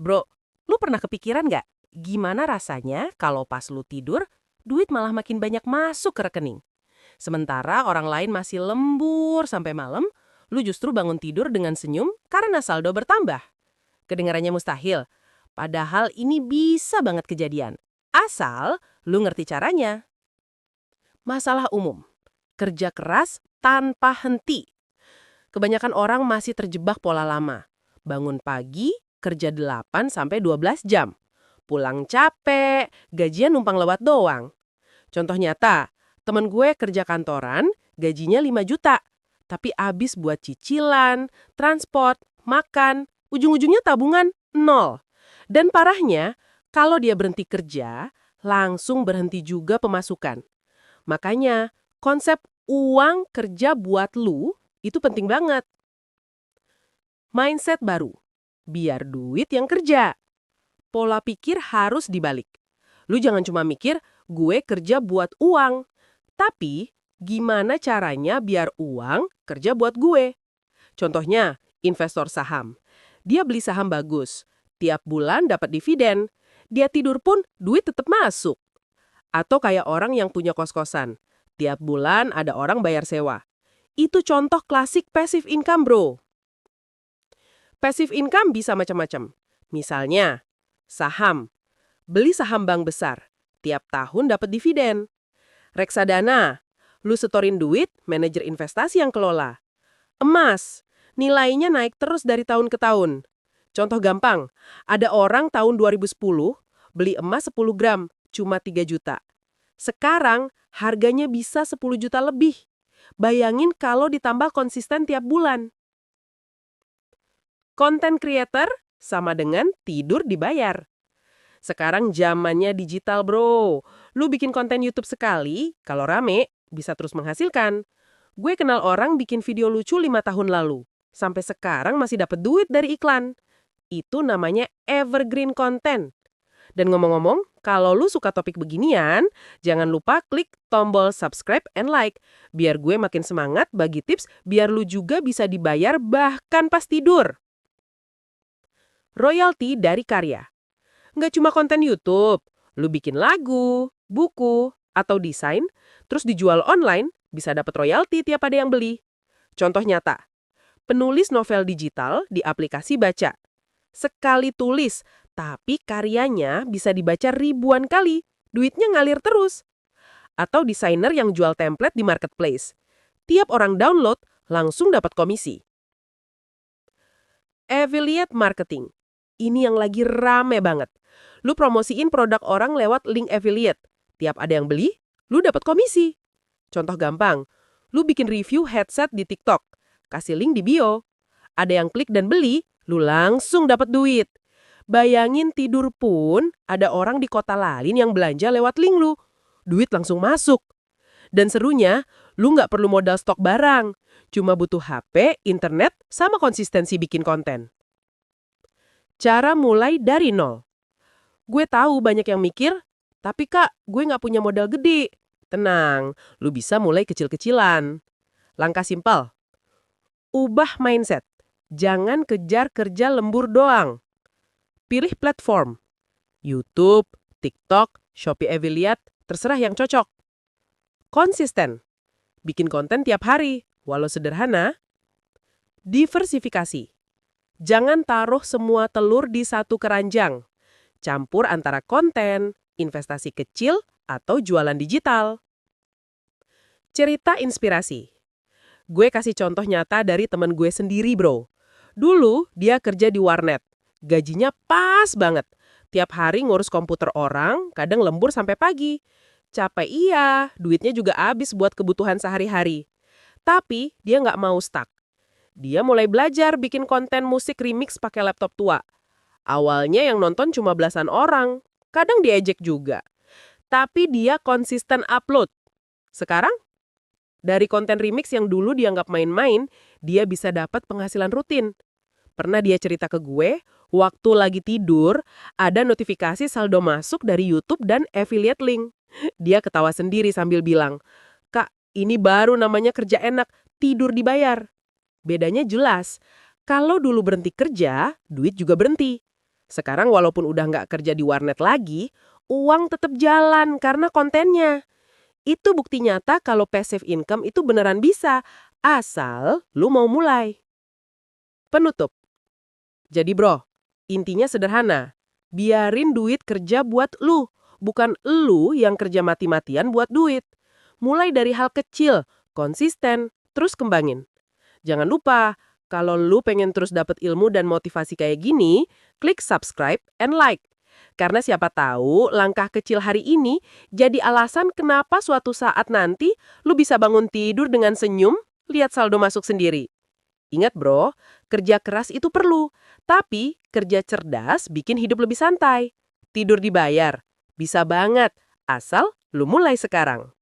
Bro, lu pernah kepikiran nggak gimana rasanya kalau pas lu tidur, duit malah makin banyak masuk ke rekening? Sementara orang lain masih lembur sampai malam, lu justru bangun tidur dengan senyum karena saldo bertambah. Kedengarannya mustahil, padahal ini bisa banget kejadian. Asal lu ngerti caranya. Masalah umum, kerja keras tanpa henti. Kebanyakan orang masih terjebak pola lama. Bangun pagi, kerja 8 sampai 12 jam. Pulang capek, gajian numpang lewat doang. Contoh nyata, temen gue kerja kantoran, gajinya 5 juta. Tapi abis buat cicilan, transport, makan, ujung-ujungnya tabungan nol. Dan parahnya, kalau dia berhenti kerja, langsung berhenti juga pemasukan. Makanya, konsep uang kerja buat lu itu penting banget. Mindset baru, biar duit yang kerja. Pola pikir harus dibalik. Lu jangan cuma mikir, gue kerja buat uang. Tapi, gimana caranya biar uang kerja buat gue? Contohnya, investor saham. Dia beli saham bagus. Tiap bulan dapat dividen. Dia tidur pun duit tetap masuk. Atau kayak orang yang punya kos-kosan. Tiap bulan ada orang bayar sewa. Itu contoh klasik passive income, bro. Passive income bisa macam-macam. Misalnya, saham. Beli saham bank besar. Tiap tahun dapat dividen. Reksadana. Lu setorin duit, manajer investasi yang kelola. Emas. Nilainya naik terus dari tahun ke tahun. Contoh gampang, ada orang tahun 2010 beli emas 10 gram, cuma 3 juta. Sekarang harganya bisa 10 juta lebih. Bayangin kalau ditambah konsisten tiap bulan. Content creator sama dengan tidur dibayar. Sekarang zamannya digital, bro. Lu bikin konten YouTube sekali, kalau rame, bisa terus menghasilkan. Gue kenal orang bikin video lucu 5 tahun lalu. Sampai sekarang masih dapat duit dari iklan. Itu namanya evergreen content. Dan ngomong-ngomong, kalau lu suka topik beginian, jangan lupa klik tombol subscribe and like. Biar gue makin semangat bagi tips biar lu juga bisa dibayar bahkan pas tidur. Royalti dari karya. Nggak cuma konten YouTube, lu bikin lagu, buku, atau desain, terus dijual online, bisa dapat royalti tiap ada yang beli. Contoh nyata, penulis novel digital di aplikasi baca. Sekali tulis, tapi karyanya bisa dibaca ribuan kali, duitnya ngalir terus. Atau desainer yang jual template di marketplace. Tiap orang download, langsung dapat komisi. Affiliate marketing. Ini yang lagi rame banget. Lu promosiin produk orang lewat link affiliate. Tiap ada yang beli, lu dapat komisi. Contoh gampang, lu bikin review headset di TikTok. Kasih link di bio. Ada yang klik dan beli, lu langsung dapat duit. Bayangin tidur pun ada orang di kota lain yang belanja lewat link lu. Duit langsung masuk. Dan serunya, lu nggak perlu modal stok barang. Cuma butuh HP, internet, sama konsistensi bikin konten. Cara mulai dari nol. Gue tahu banyak yang mikir, tapi kak, gue nggak punya modal gede. Tenang, lu bisa mulai kecil-kecilan. Langkah simpel. Ubah mindset. Jangan kejar kerja lembur doang. Pilih platform. YouTube, TikTok, Shopee Affiliate, terserah yang cocok. Konsisten. Bikin konten tiap hari, walau sederhana. Diversifikasi. Jangan taruh semua telur di satu keranjang. Campur antara konten, investasi kecil, atau jualan digital. Cerita inspirasi. Gue kasih contoh nyata dari temen gue sendiri, bro. Dulu, dia kerja di warnet. Gajinya pas banget. Tiap hari ngurus komputer orang, kadang lembur sampai pagi. Capek iya, duitnya juga habis buat kebutuhan sehari-hari. Tapi, dia nggak mau stuck. Dia mulai belajar bikin konten musik remix pakai laptop tua. Awalnya yang nonton cuma belasan orang, kadang diejek juga. Tapi dia konsisten upload. Sekarang, dari konten remix yang dulu dianggap main-main, dia bisa dapat penghasilan rutin. Pernah dia cerita ke gue, waktu lagi tidur, ada notifikasi saldo masuk dari YouTube dan affiliate link. Dia ketawa sendiri sambil bilang, "Kak, ini baru namanya kerja enak, tidur dibayar." Bedanya jelas, kalau dulu berhenti kerja, duit juga berhenti. Sekarang walaupun udah nggak kerja di warnet lagi, uang tetap jalan karena kontennya. Itu bukti nyata kalau passive income itu beneran bisa, asal lu mau mulai. Penutup. Jadi bro, intinya sederhana. Biarin duit kerja buat lu, bukan lu yang kerja mati-matian buat duit. Mulai dari hal kecil, konsisten, terus kembangin. Jangan lupa, kalau lu pengen terus dapet ilmu dan motivasi kayak gini, klik subscribe and like. Karena siapa tahu langkah kecil hari ini jadi alasan kenapa suatu saat nanti lu bisa bangun tidur dengan senyum, lihat saldo masuk sendiri. Ingat bro, kerja keras itu perlu, tapi kerja cerdas bikin hidup lebih santai. Tidur dibayar, bisa banget, asal lu mulai sekarang.